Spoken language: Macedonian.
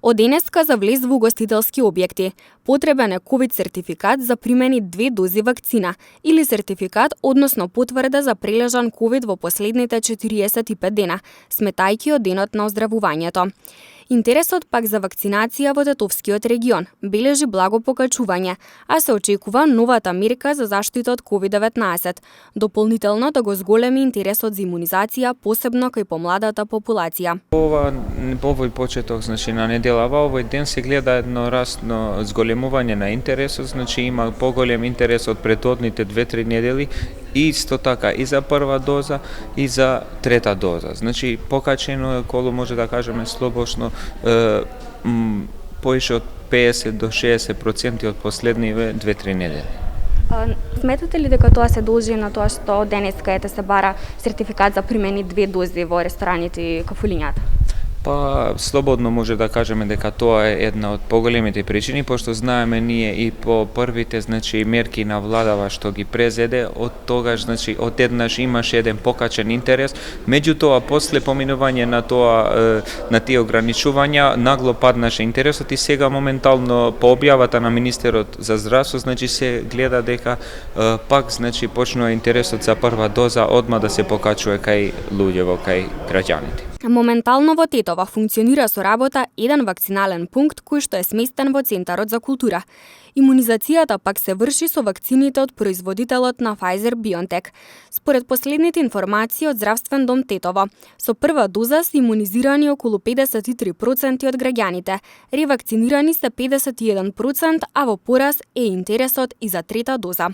Од денеска за влез во угостителски објекти потребен е ковид сертификат за примени 2 дози вакцина или сертификат, односно потврда за прележан ковид во последните 45 дена, сметајќи од денот на оздравувањето. Интересот пак за вакцинација во Тетовскиот регион бележи благо покачување, а се очекува новата мерка за заштита од COVID-19, дополнително да го зголеми интересот за имунизација, посебно кај помладата популација. Овој почеток, на неделава, овој ден се гледа едно расно зголемување на интересот, има поголем интерес од претhodните 2-3 недели, и исто така и за прва доза и за трета доза. Покачено е околу, може да кажеме слобошно, поише од 50 до 60% од последниве 2-3 недели. Сметате ли дека тоа се должи на тоа што денеска ете се бара сертификат за примени 2 дози во рестораните и кафулињата? Слободно може да кажеме дека тоа е една од поголемите причини, пошто знаеме ние и по првите мерки на владава што ги презеде, од тогаш одеднаш имаше еден покачен интерес, меѓутоа после поминување на тие ограничувања нагло паднаше интересот и сега моментално по објавата на Министерот за здравство се гледа дека пак почнува интересот за прва доза одма да се покачува кај луѓето, кај граѓаните. Моментално во Тетово функционира со работа еден вакцинален пункт кој што е сместен во Центарот за култура. Имунизацијата пак се врши со вакцините од производителот на Pfizer-BioNTech. Според последните информации од Здравствен дом Тетово, со прва доза се имунизирани околу 53% од граѓаните, ревакцинирани се 51%, а во порас е интересот и за трета доза.